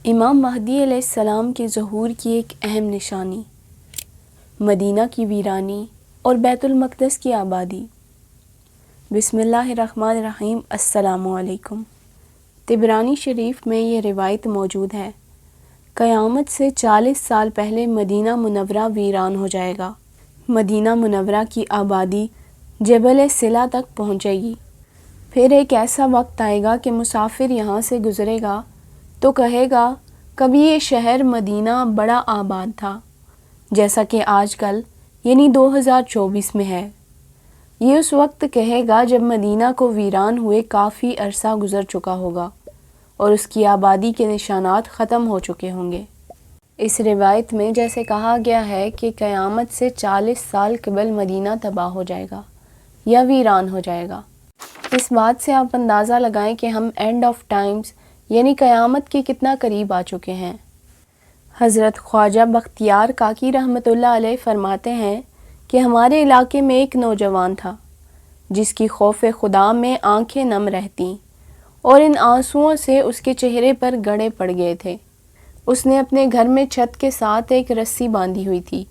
امام مہدی علیہ السلام کے ظہور کی ایک اہم نشانی، مدینہ کی ویرانی اور بیت المقدس کی آبادی۔ بسم اللہ الرحمن الرحیم۔ السلام علیکم۔ طبرانی شریف میں یہ روایت موجود ہے، قیامت سے 40 سال پہلے مدینہ منورہ ویران ہو جائے گا۔ مدینہ منورہ کی آبادی جبل صلہ تک پہنچے گی۔ پھر ایک ایسا وقت آئے گا کہ مسافر یہاں سے گزرے گا تو کہے گا کبھی یہ شہر مدینہ بڑا آباد تھا، جیسا کہ آج کل یعنی 2024 میں ہے۔ یہ اس وقت کہے گا جب مدینہ کو ویران ہوئے کافی عرصہ گزر چکا ہوگا اور اس کی آبادی کے نشانات ختم ہو چکے ہوں گے۔ اس روایت میں جیسے کہا گیا ہے کہ قیامت سے 40 سال قبل مدینہ تباہ ہو جائے گا یا ویران ہو جائے گا۔ اس بات سے آپ اندازہ لگائیں کہ ہم اینڈ آف ٹائمز یعنی قیامت کے کتنا قریب آ چکے ہیں۔ حضرت خواجہ بختیار کاکی رحمۃ اللہ علیہ فرماتے ہیں کہ ہمارے علاقے میں ایک نوجوان تھا جس کی خوف خدا میں آنکھیں نم رہتیں اور ان آنسوؤں سے اس کے چہرے پر گڑے پڑ گئے تھے۔ اس نے اپنے گھر میں چھت کے ساتھ ایک رسی باندھی ہوئی تھی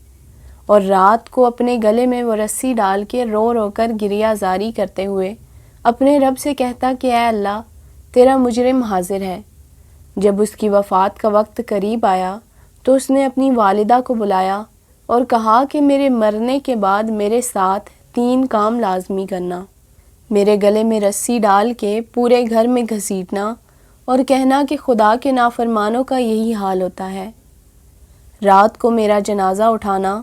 اور رات کو اپنے گلے میں وہ رسی ڈال کے رو رو کر گریہ زاری کرتے ہوئے اپنے رب سے کہتا کہ اے اللہ، تیرا مجرم حاضر ہے۔ جب اس کی وفات کا وقت قریب آیا تو اس نے اپنی والدہ کو بلایا اور کہا کہ میرے مرنے کے بعد میرے ساتھ 3 کام لازمی کرنا، میرے گلے میں رسی ڈال کے پورے گھر میں گھسیٹنا اور کہنا کہ خدا کے نافرمانوں کا یہی حال ہوتا ہے، رات کو میرا جنازہ اٹھانا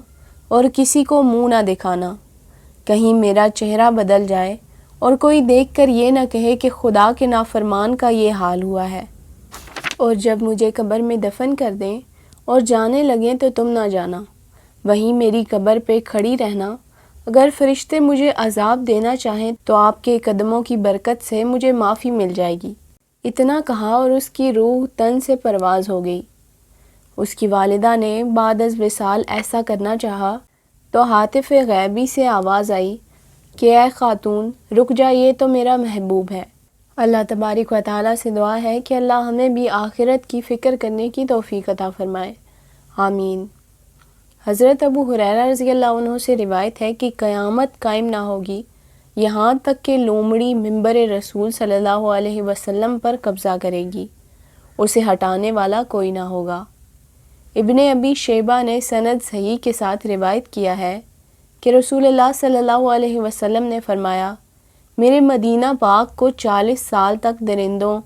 اور کسی کو منہ نہ دکھانا، کہیں میرا چہرہ بدل جائے اور کوئی دیکھ کر یہ نہ کہے کہ خدا کے نافرمان کا یہ حال ہوا ہے، اور جب مجھے قبر میں دفن کر دیں اور جانے لگیں تو تم نہ جانا، وہیں میری قبر پہ کھڑی رہنا، اگر فرشتے مجھے عذاب دینا چاہیں تو آپ کے قدموں کی برکت سے مجھے معافی مل جائے گی۔ اتنا کہا اور اس کی روح تن سے پرواز ہو گئی۔ اس کی والدہ نے بعد از وصال ایسا کرنا چاہا تو ہاتف غیبی سے آواز آئی کہ اے خاتون رک جا، یہ تو میرا محبوب ہے۔ اللہ تبارک و تعالیٰ سے دعا ہے کہ اللہ ہمیں بھی آخرت کی فکر کرنے کی توفیق عطا فرمائے، آمین۔ حضرت ابو ہریرہ رضی اللہ عنہ سے روایت ہے کہ قیامت قائم نہ ہوگی یہاں تک کہ لومڑی منبر رسول صلی اللہ علیہ وسلم پر قبضہ کرے گی، اسے ہٹانے والا کوئی نہ ہوگا۔ ابن ابی شیبہ نے سند صحیح کے ساتھ روایت کیا ہے کہ رسول اللہ صلی اللہ علیہ وسلم نے فرمایا، میرے مدینہ پاک کو 40 سال تک درندوں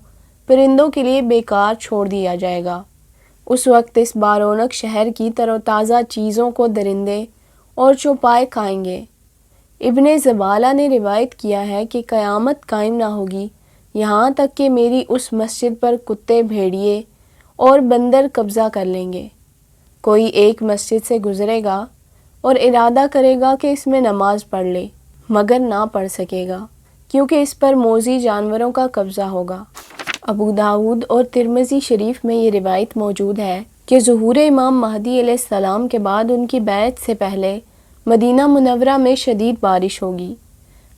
پرندوں کے لیے بیکار چھوڑ دیا جائے گا۔ اس وقت اس بارونق شہر کی تر و تازہ چیزوں کو درندے اور چوپائے کھائیں گے۔ ابن زبالہ نے روایت کیا ہے کہ قیامت قائم نہ ہوگی یہاں تک کہ میری اس مسجد پر کتے، بھیڑیے اور بندر قبضہ کر لیں گے۔ کوئی ایک مسجد سے گزرے گا اور ارادہ کرے گا کہ اس میں نماز پڑھ لے، مگر نہ پڑھ سکے گا کیونکہ اس پر موذی جانوروں کا قبضہ ہوگا۔ ابو داؤد اور ترمذی شریف میں یہ روایت موجود ہے کہ ظہور امام مہدی علیہ السلام کے بعد ان کی بیعت سے پہلے مدینہ منورہ میں شدید بارش ہوگی،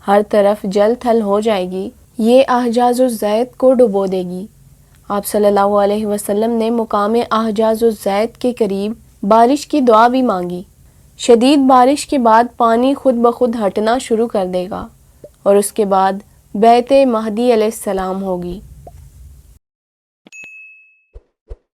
ہر طرف جل تھل ہو جائے گی، یہ احجاز الزیت کو ڈبو دے گی۔ آپ صلی اللہ علیہ وسلم نے مقام احجاز الزیت کے قریب بارش کی دعا بھی مانگی۔ شدید بارش کے بعد پانی خود بخود ہٹنا شروع کر دے گا اور اس کے بعد بیعت مہدی علیہ السلام ہوگی۔